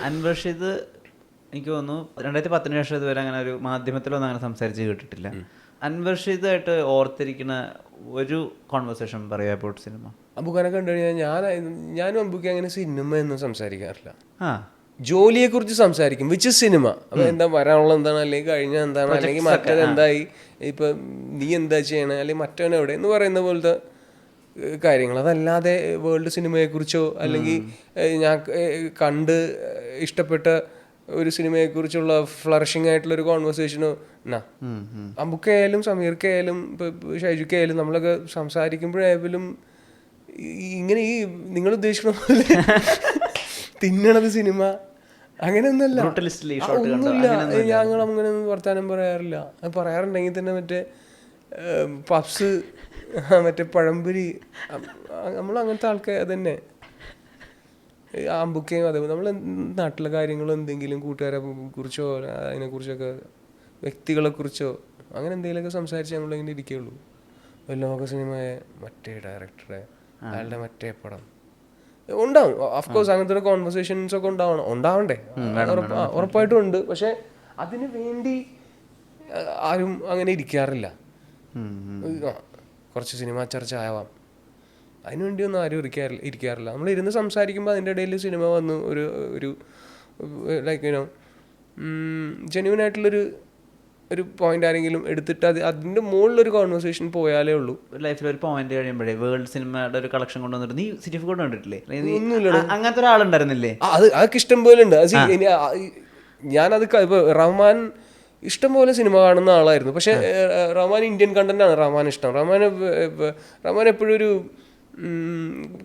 അൻവർ റഷീദ് എനിക്ക് തോന്നുന്നു 2010 ശേഷം ഇതുവരെ അങ്ങനെ ഒരു മാധ്യമത്തിലൊന്നും അങ്ങനെ സംസാരിച്ച് കേട്ടിട്ടില്ല. അൻവർ റഷീദായിട്ട് ഓർത്തിരിക്കുന്ന ഒരു കോൺവെർസേഷൻ പറയാം അബൌട്ട് സിനിമ. അബുഖാനെ കണ്ടു കഴിഞ്ഞാൽ ഞാനും അബുക്ക് അങ്ങനെ സിനിമ ഒന്നും സംസാരിക്കാറില്ല. ആ, ജോലിയെ കുറിച്ച് സംസാരിക്കും, വിച്ച് സിനിമ, അപ്പൊ എന്താ വരാനുള്ള എന്താണ്, അല്ലെങ്കിൽ കഴിഞ്ഞ എന്താണ്, അല്ലെങ്കിൽ മറ്റേത് എന്തായി, ഇപ്പൊ നീ എന്താ ചെയ്യണേ, അല്ലെങ്കിൽ മറ്റവൻ എവിടെ എന്ന് പറയുന്ന പോലത്തെ കാര്യങ്ങൾ. അതല്ലാതെ വേൾഡ് സിനിമയെക്കുറിച്ചോ അല്ലെങ്കിൽ ഞാൻ കണ്ട് ഇഷ്ടപ്പെട്ട ഒരു സിനിമയെക്കുറിച്ചുള്ള ഫ്ലറിഷിംഗ് ആയിട്ടുള്ള ഒരു കോൺവെർസേഷനോ എന്നാ അബുക്കായാലും സമീർക്കായാലും ഷൈജുക്കായാലും നമ്മളൊക്കെ സംസാരിക്കുമ്പോഴായാലും ഇങ്ങനെ ഈ നിങ്ങൾ ഉദ്ദേശിക്കണ പോലെ തിന്നണത് സിനിമ അങ്ങനെയൊന്നുമല്ല, ഒന്നുമില്ല. ഞങ്ങൾ അങ്ങനെ ഒന്നും വർത്താനം പറയാറില്ല. പറയാറുണ്ടെങ്കിൽ തന്നെ മറ്റേ പപ്സ്, മറ്റേ പഴംപൊരി, നമ്മൾ അങ്ങനത്തെ ആൾക്കാർ തന്നെ. ആമ്പുക്കയും അതേപോലെ നമ്മൾ നാട്ടിലെ കാര്യങ്ങളോ എന്തെങ്കിലും കൂട്ടുകാരെ കുറിച്ചോ അതിനെക്കുറിച്ചൊക്കെ വ്യക്തികളെ കുറിച്ചോ അങ്ങനെ എന്തെങ്കിലുമൊക്കെ സംസാരിച്ച് നമ്മളിങ്ങനെ ഇരിക്കുകയുള്ളൂ. ലോക സിനിമയെ മറ്റേ ഡയറക്ടറെ അയാളുടെ മറ്റേ പടം ഉണ്ടാവും. ഓഫ്കോഴ്സ് അങ്ങനത്തെ കോൺവെർസേഷൻസ് ഒക്കെ ഉണ്ടാവണ്ടേ, ഉറപ്പായിട്ടും ഉണ്ട്. പക്ഷെ അതിന് വേണ്ടി ആരും അങ്ങനെ ഇരിക്കാറില്ല. കുറച്ച് സിനിമ ചർച്ച ആവാം, അതിനുവേണ്ടിയൊന്നും ആരും ഇരിക്കാറില്ല. നമ്മൾ ഇരുന്ന് സംസാരിക്കുമ്പോൾ അതിൻ്റെ ഇടയിൽ സിനിമ വന്നു ഒരു ലൈക്ക് യുനോ ജെന്യുവൻ ആയിട്ടുള്ളൊരു പോയിന്റ് ആരെങ്കിലും എടുത്തിട്ട് അതിന്റെ മുകളിലൊരു കോൺവെർസേഷൻ പോയാലേ ഉള്ളൂ. ലൈഫിൽ ഒരു പോയിന്റ് കഴിയുമ്പോഴേ വേൾഡ് സിനിമയുടെ ഒരു കളക്ഷൻ കൊണ്ടുവന്നിട്ട് നീ സിറ്റി കോഡ് കണ്ടിട്ടില്ലേ? അങ്ങനത്തെ ഒരാളുണ്ടായിരുന്നില്ലേ? അതൊക്കെ ഇഷ്ടം പോലെ ഉണ്ട്. ഞാനത് ഇപ്പൊ റഹ്മാൻ ഇഷ്ടം പോലെ സിനിമ കാണുന്ന ആളായിരുന്നു. പക്ഷെ റഹ്മാൻ ഇന്ത്യൻ കണ്ടന്റ് ആണ് റഹ്മാൻ ഇഷ്ടം. റഹ്മാൻ എപ്പോഴും ഒരു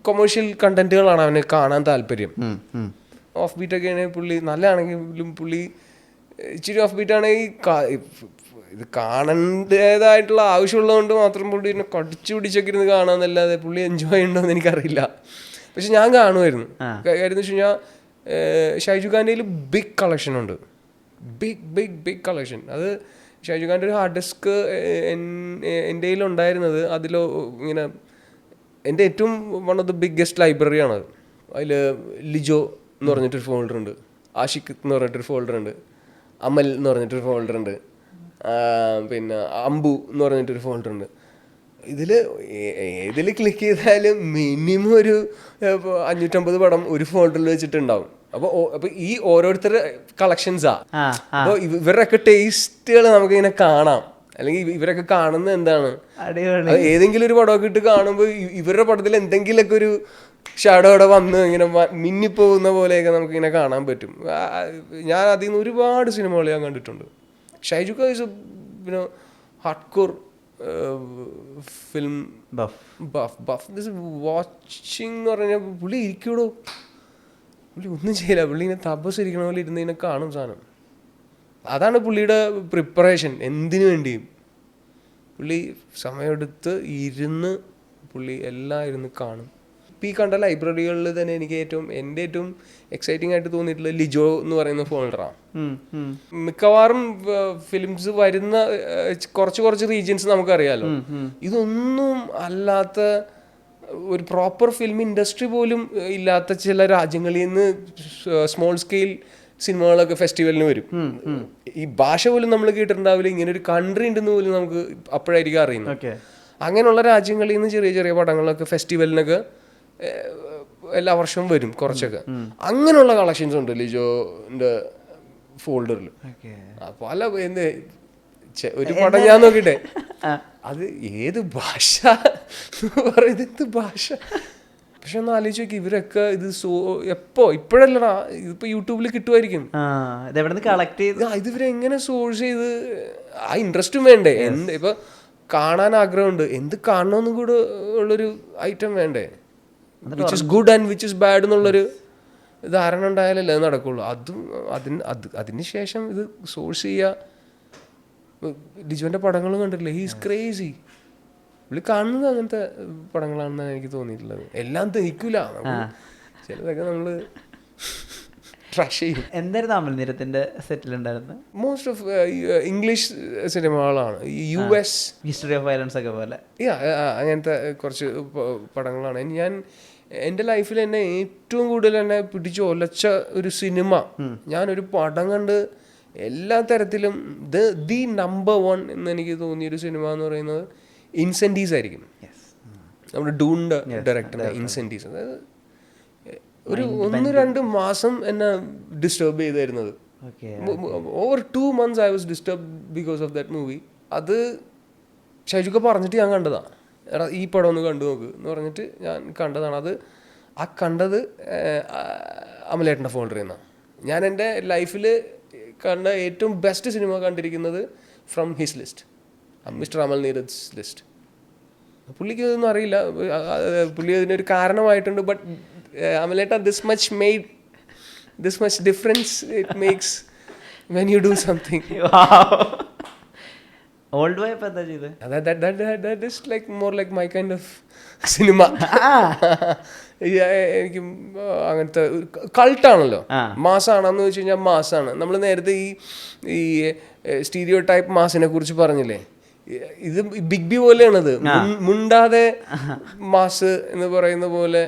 കൊമേഴ്ഷ്യൽ കണ്ടന്റുകളാണ് അവന് കാണാൻ താല്പര്യം. ഓഫ് ബീറ്റൊക്കെ ആണെങ്കിൽ പുള്ളി നല്ലതാണെങ്കിലും പുള്ളി ഇച്ചിരി ഓഫ് ബീറ്റ് ആണെങ്കിൽ ഇത് കാണേണ്ടതായിട്ടുള്ള ആവശ്യമുള്ളതുകൊണ്ട് മാത്രം പുള്ളി എന്നെ കടിച്ചു പിടിച്ചൊക്കെ ഇരുന്ന് കാണാന്നല്ലാതെ പുള്ളി എൻജോയ് ഉണ്ടോയെന്ന് എനിക്കറിയില്ല. പക്ഷെ ഞാൻ കാണുമായിരുന്നു. കാര്യം എന്ന് വെച്ച് കഴിഞ്ഞാൽ ഷൈജു ഖാൻ്റെ ബിഗ് കളക്ഷൻ ഉണ്ട്, ബിഗ് കളക്ഷൻ. അത് ഷൈജു ഖാൻ്റെ ഒരു ഹാർഡ് ഡിസ്ക് എൻ്റെ കയ്യിലുണ്ടായിരുന്നത്. അതിലോ ഇങ്ങനെ എൻ്റെ ഏറ്റവും വൺ ഓഫ് ദ ബിഗ്ഗസ്റ്റ് ലൈബ്രറിയാണത്. അതിൽ ലിജോ എന്ന് പറഞ്ഞിട്ടൊരു ഫോൾഡർ ഉണ്ട്, ആഷിഖ് എന്ന് പറഞ്ഞിട്ടൊരു ഫോൾഡർ ഉണ്ട്, അമൽ എന്ന് പറഞ്ഞിട്ടൊരു ഫോൾഡർ ഉണ്ട്, പിന്നെ അമ്പു എന്ന് പറഞ്ഞിട്ടൊരു ഫോൾഡർ ഉണ്ട്. ഇതിൽ ക്ലിക്ക് ചെയ്താലും മിനിമം ഒരു 550 പടം ഒരു ഫോൾഡറിൽ വെച്ചിട്ടുണ്ടാവും. അപ്പോൾ ഈ ഓരോരുത്തരുടെ കളക്ഷൻസാ. അപ്പോൾ ഇവരുടെയൊക്കെ ടേസ്റ്റുകൾ നമുക്കിങ്ങനെ കാണാം. അല്ലെങ്കിൽ ഇവരൊക്കെ കാണുന്നത് എന്താണ്, ഏതെങ്കിലും ഒരു പടമൊക്കെ ഇട്ട് കാണുമ്പോൾ ഇവരുടെ പടത്തിൽ എന്തെങ്കിലുമൊക്കെ ഒരു ഷാഡോ അവിടെ വന്ന് ഇങ്ങനെ മിന്നിപ്പോകുന്ന പോലെയൊക്കെ നമുക്കിങ്ങനെ കാണാൻ പറ്റും. ഞാൻ അതിൽ നിന്ന് ഒരുപാട് സിനിമകൾ ഞാൻ കണ്ടിട്ടുണ്ട്. ഷൈജു ഖാൻ ഈസ് പിന്നെ hardcore film buff. This watching എന്ന് പറഞ്ഞാൽ പുള്ളി ഇരിക്കൂടോ, പുള്ളി ഒന്നും ചെയ്യില്ല. പുള്ളി ഇങ്ങനെ തപസ് ഇരിക്കണ പോലെ ഇരുന്ന് ഇങ്ങനെ കാണും സാധനം. അതാണ് പുള്ളിയുടെ പ്രിപ്പറേഷൻ. എന്തിനു വേണ്ടിയും പുള്ളി സമയമെടുത്ത് ഇരുന്ന് പുള്ളി എല്ലാം ഇരുന്ന് കാണും. ഇപ്പം ഈ കണ്ട ലൈബ്രറികളിൽ തന്നെ എനിക്ക് എൻ്റെ ഏറ്റവും എക്സൈറ്റിംഗ് ആയിട്ട് തോന്നിയിട്ടുള്ളത് ലിജോ എന്ന് പറയുന്ന ഫോൾഡറാണ്. മിക്കവാറും ഫിലിംസ് വരുന്ന കുറച്ച് റീജിയൻസ് നമുക്കറിയാലോ. ഇതൊന്നും അല്ലാത്ത ഒരു പ്രോപ്പർ ഫിലിം ഇൻഡസ്ട്രി പോലും ഇല്ലാത്ത ചില രാജ്യങ്ങളിൽ നിന്ന് സ്മോൾ സ്കെയിൽ സിനിമകളൊക്കെ ഫെസ്റ്റിവലിന് വരും. ഈ ഭാഷ പോലും നമ്മൾ കേട്ടിട്ടുണ്ടാവില്ല, ഇങ്ങനെ ഒരു കൺട്രി ഉണ്ടെന്ന് പോലും നമുക്ക് അപ്പോഴായിരിക്കും അറിയുന്നത്. അങ്ങനെയുള്ള രാജ്യങ്ങളിൽ നിന്ന് ചെറിയ ചെറിയ പടങ്ങളൊക്കെ ഫെസ്റ്റിവലിനൊക്കെ എല്ലാ വർഷവും വരും കുറച്ചൊക്കെ. അങ്ങനെയുള്ള കളക്ഷൻസ് ഉണ്ട് ലിജോന്റെ ഫോൾഡറിൽ. പല ഒരു പടം ഞാൻ നോക്കിട്ടെ, അത് ഏത് ഭാഷ പറയുന്നത് ഭാഷ. പക്ഷെ ഒന്ന് ആലോചിച്ച് നോക്കി, ഇവരൊക്കെ ഇത് ഇപ്പോഴല്ലടാ, ഇതിപ്പോ യൂട്യൂബിൽ കിട്ടുമായിരിക്കും. ഇതിവരെങ്ങനെ സോഴ്സ് ചെയ്ത് ആ ഇൻട്രസ്റ്റും വേണ്ടേ? ഇപ്പൊ കാണാൻ ആഗ്രഹമുണ്ട്, എന്ത് കാണണമെന്നും കൂടെ ഉള്ളൊരു ഐറ്റം വേണ്ടേ? Which is good and which is bad എന്നുള്ളൊരു ധാരണ ഉണ്ടായാലല്ലേ അത് നടക്കുള്ളൂ. അതിന് ശേഷം ഇത് സോഴ്സ് ചെയ്യുക. ലിജോന്റെ പടങ്ങളും കണ്ടിട്ടില്ലേ? He's crazy. പുള്ളി കാണുന്നത് അങ്ങനത്തെ പടങ്ങളാണെന്നാണ് എനിക്ക് തോന്നിയിട്ടുള്ളത്. എല്ലാം ദഹിക്കൂല, ചിലതൊക്കെ നമ്മള് ട്രഷ് ചെയ്യും. എന്തായിരുന്നു അമൽനീരത്തിന്റെ സെറ്റിലുണ്ടായിരുന്നത്? മോസ്റ്റ് ഓഫ് ഇംഗ്ലീഷ് സിനിമകളാണ്. US ഹിസ്റ്ററി ഓഫ് വയലൻസ് ഒക്കെ പോലെ അങ്ങനത്തെ കുറച്ച് പടങ്ങളാണ്. എൻ്റെ ലൈഫിൽ എന്നെ ഏറ്റവും കൂടുതൽ എന്നെ പിടിച്ച് ഒലച്ച ഒരു സിനിമ, ഞാനൊരു പടം കണ്ട് എല്ലാ തരത്തിലും ദി നമ്പർ 1 എന്ന് എനിക്ക് തോന്നിയൊരു സിനിമ എന്ന് പറയുന്നത് ഇൻസെൻറ്റീവ്സ് ആയിരിക്കും. നമ്മുടെ ഡൂണിൻ്റെ ഡയറക്ടറിൻ്റെ ഇൻസെൻറ്റീവ്സ്. അതായത് ഒരു 1-2 മാസം എന്നെ ഡിസ്റ്റർബ് ചെയ്തായിരുന്നത്. Over 2 months I was disturbed because of that movie. അത് ഷൈജുക്ക പറഞ്ഞിട്ട് ഞാൻ കണ്ടതാണ്. എടാ ഈ പടം ഒന്ന് കണ്ടു നോക്ക് എന്ന് പറഞ്ഞിട്ട് ഞാൻ കണ്ടതാണ്. അത് ആ കണ്ടത് അമലേട്ടൻ്റെ ഫോൾഡറിൽ നിന്നാണ്. ഞാൻ എൻ്റെ ലൈഫിൽ കണ്ട ഏറ്റവും ബെസ്റ്റ് സിനിമ കണ്ടിരിക്കുന്നത് from his list, mister Amal Neeraj list. പുള്ളിക്ക് ഇതൊന്നും അറിയില്ല, പുള്ളി അതിനൊരു കാരണമായിട്ടുണ്ട്. ബട്ട് അമലേട്ട this much difference it makes when you do something. Old boy എന്താ ചെയ്തത്? That is like more like my kind of cinema. എനിക്ക് അങ്ങനത്തെ കൾട്ടാണല്ലോ. മാസാണെന്ന് വെച്ച് കഴിഞ്ഞാൽ മാസാണ്. നമ്മൾ നേരത്തെ ഈ സ്റ്റീരിയോ ടൈപ്പ് മാസിനെ കുറിച്ച് പറഞ്ഞില്ലേ, ഇത് ബിഗ് ബി പോലെയാണത്. മുണ്ടാതെ മാസ് എന്ന് പറയുന്ന പോലെ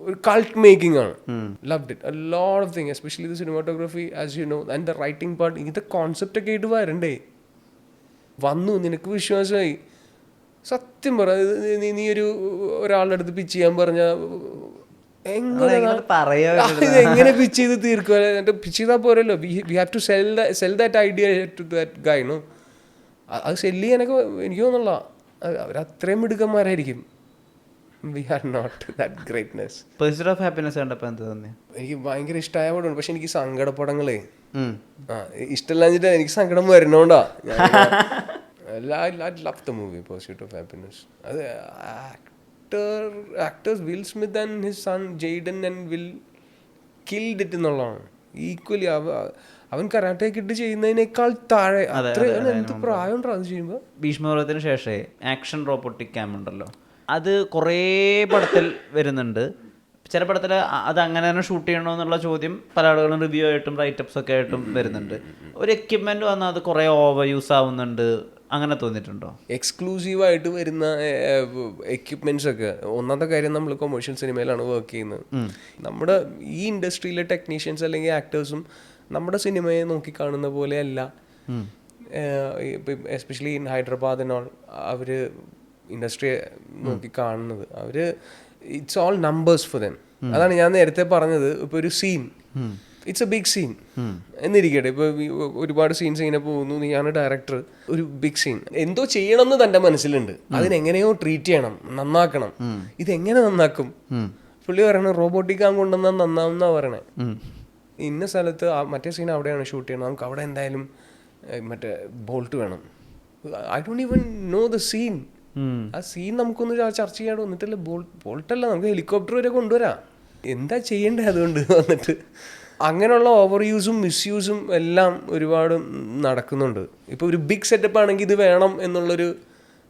ഒരു കൾട്ട് മേക്കിംഗ് ആണ്. Loved it a lot of thing, especially the cinematography as you know and the writing part. ഇങ്ങനത്തെ കോൺസെപ്റ്റ് ഒക്കെ ആയിട്ട് വരണ്ടേ, വന്നു, നിനക്ക് വിശ്വാസമായി. സത്യം പറ, നീ ഒരാളുടെ അടുത്ത് പിച്ച് ചെയ്യാൻ പറഞ്ഞ എങ്ങനെ പിച്ച് ചെയ്ത് തീർക്കുക? എന്നിട്ട് പിച്ച് ചെയ്താൽ പോരല്ലോ, we have to sell that idea to that guy. No, അത് സെല്ല് ചെയ്യാനൊക്കെ എനിക്ക് തോന്നുന്നില്ല, അവരത്രയും മിടുക്കന്മാരായിരിക്കും. We are not that greatness. Pursuit of happiness കണ്ടപ്പോൾ എന്താ തോന്നിയത്? എനിക്ക് ഭയങ്കര ഇഷ്ടമായ പടമാണ്. പക്ഷെ എനിക്ക് സങ്കടപ്പടങ്ങളേ ഇഷ്ടമില്ലാഞ്ഞിട്ട് എനിക്ക് സങ്കടം വരണോണ്ടാ. I love the movie Pursuit of Happiness. അത് actors Will Smith and his son Jaden and Will killed it എന്നുള്ളതാണ്. ഈക്വലി അവൻ കരാട്ടെ കിട്ട് ചെയ്യുന്നതിനേക്കാൾ താഴെ എന്ത് പ്രായം ഉണ്ടോ അത് ചെയ്യുമ്പോൾ. ഭീഷ്മപർവത്തിന് ശേഷമേ ആക്ഷൻ റോബോട്ടിക് ക്യാം ഉണ്ടല്ലോ, അത് കുറേ പടത്തിൽ വരുന്നുണ്ട്. ചില പടത്തിൽ അത് അങ്ങനെ തന്നെ ഷൂട്ട് ചെയ്യണോ എന്നുള്ള ചോദ്യം പല ആളുകളും റിവ്യൂ ആയിട്ടും റൈറ്റപ്സ് ഒക്കെ ആയിട്ടും വരുന്നുണ്ട്. ഒരു എക്യുപ്മെന്റ് വന്നാൽ അത് കുറേ ഓവർ യൂസ് ആവുന്നുണ്ട്, അങ്ങനെ തോന്നിയിട്ടുണ്ടോ? എക്സ്ക്ലൂസീവായിട്ട് വരുന്ന എക്യുപ്മെന്റ്സ് ഒക്കെ, ഒന്നാമത്തെ കാര്യം നമ്മൾ കൊമേഴ്ഷ്യൽ സിനിമയിലാണ് വർക്ക് ചെയ്യുന്നത്. നമ്മുടെ ഈ ഇൻഡസ്ട്രിയിലെ ടെക്നീഷ്യൻസ് അല്ലെങ്കിൽ ആക്ടേഴ്സും നമ്മുടെ സിനിമയെ നോക്കിക്കാണുന്ന പോലെയല്ല. Especially in Hyderabad and all, അവർ ഇൻഡസ്ട്രിയെ നോക്കി കാണുന്നത്, അവർ it's all numbers for them. അതാണ് ഞാൻ നേരത്തെ പറഞ്ഞത്. ഇപ്പോൾ ഒരു scene, it's a big scene എന്നിരിക്കട്ടെ. ഇപ്പോൾ ഒരുപാട് സീൻസ് ഇങ്ങനെ പോകുന്നു, നീയാണ് ഡയറക്ടർ, ഒരു ബിഗ് സീൻ എന്തോ ചെയ്യണം എന്ന് തൻ്റെ മനസ്സിലുണ്ട്, അതിനെങ്ങനെയോ ട്രീറ്റ് ചെയ്യണം, നന്നാക്കണം. ഇതെങ്ങനെ നന്നാക്കും? പുള്ളി പറയണത് റോബോട്ടിക് ആകും കൊണ്ടുവന്നാൽ നന്നാവും എന്നാ പറയണേ. ഇന്ന സ്ഥലത്ത് മറ്റേ സീൻ അവിടെയാണ് ഷൂട്ട് ചെയ്യണം, നമുക്ക് അവിടെ എന്തായാലും മറ്റേ ബോൾട്ട് വേണം. I don't even know the scene. ആ സീൻ നമുക്കൊന്ന് ചർച്ച ചെയ്യാൻ വന്നിട്ടല്ലേ, ബോൾട്ടല്ല, നമുക്ക് ഹെലികോപ്റ്റർ വരെ കൊണ്ടുവരാം. എന്താ ചെയ്യേണ്ടത്? അതുകൊണ്ട് വന്നിട്ട് അങ്ങനെയുള്ള ഓവർ യൂസും മിസ്യൂസും എല്ലാം ഒരുപാട് നടക്കുന്നുണ്ട്. ഇപ്പോൾ ഒരു ബിഗ് സെറ്റപ്പ് ആണെങ്കിൽ ഇത് വേണം എന്നുള്ളൊരു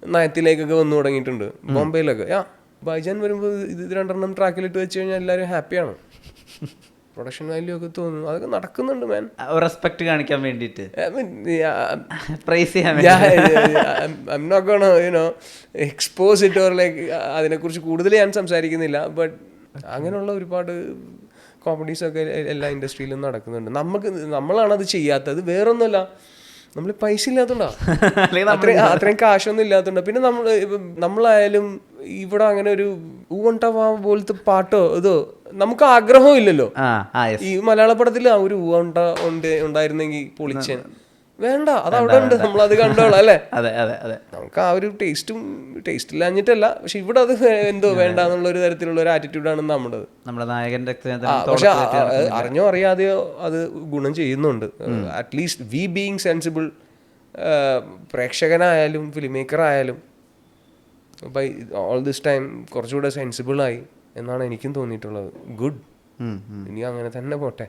നയത്തിലേക്കൊക്കെ വന്നു തുടങ്ങിയിട്ടുണ്ട് ബോംബെയിലൊക്കെ. ബൈജാൻ വരുമ്പോൾ ഇത് 2 ട്രാക്കിലിട്ട് വെച്ച് കഴിഞ്ഞാൽ എല്ലാവരും ഹാപ്പിയാണ്. പ്രൊഡക്ഷൻ വാല്യൂ ഒക്കെ തോന്നുന്നു, അതൊക്കെ നടക്കുന്നുണ്ട് മാൻ. റെസ്പെക്ട് കാണിക്കാൻ വേണ്ടിയിട്ട്, I'm not gonna expose it or like അതിനെക്കുറിച്ച് കൂടുതൽ ഞാൻ സംസാരിക്കുന്നില്ല. ബട്ട് അങ്ങനെയുള്ള ഒരുപാട് കോമഡീസ് ഒക്കെ എല്ലാ ഇൻഡസ്ട്രിയിലും നടക്കുന്നുണ്ട്. നമ്മളാണത് ചെയ്യാത്തത്, വേറൊന്നുമല്ല, നമ്മൾ പൈസ ഇല്ലാത്തതുകൊണ്ടാണ്, അത്രയും കാശൊന്നും ഇല്ലാത്തതുകൊണ്ട്. പിന്നെ നമ്മളായാലും ഇവിടെ അങ്ങനെ ഒരു ഊവണ്ടവാ പോലത്തെ പാട്ടോ ഇതോ നമുക്ക് ആഗ്രഹവും ഇല്ലല്ലോ. ഈ മലയാള പടത്തിൽ ആ ഒരു ഊവണ്ട ഉണ്ടായിരുന്നെങ്കിൽ പൊളിച്ചൻ, വേണ്ട, അത് അവിടെ ഉണ്ട്, നമ്മളത് കണ്ടോളാം അല്ലേ. നമുക്ക് ആ ഒരു ടേസ്റ്റ് ഇല്ലാഞ്ഞിട്ടല്ല, പക്ഷെ ഇവിടെ അത് എന്തോ വേണ്ട എന്നുള്ളൊരു തരത്തിലുള്ള ഒരു ആറ്റിറ്റ്യൂഡാണ് നമ്മുടെ നായകന്റെ. പക്ഷെ അറിഞ്ഞോ അറിയാതെയോ അത് ഗുണം ചെയ്യുന്നുണ്ട്. അറ്റ്ലീസ്റ്റ് വി ബീയിങ് സെൻസിബിൾ, പ്രേക്ഷകനായാലും ഫിലിം മേക്കറായാലും ബൈ ഓൾ ദിസ് ടൈം കുറച്ചുകൂടെ സെൻസിബിളായി എന്നാണ് എനിക്കും തോന്നിയിട്ടുള്ളത്. ഗുഡ്, ഇനി അങ്ങനെ തന്നെ പോട്ടെ.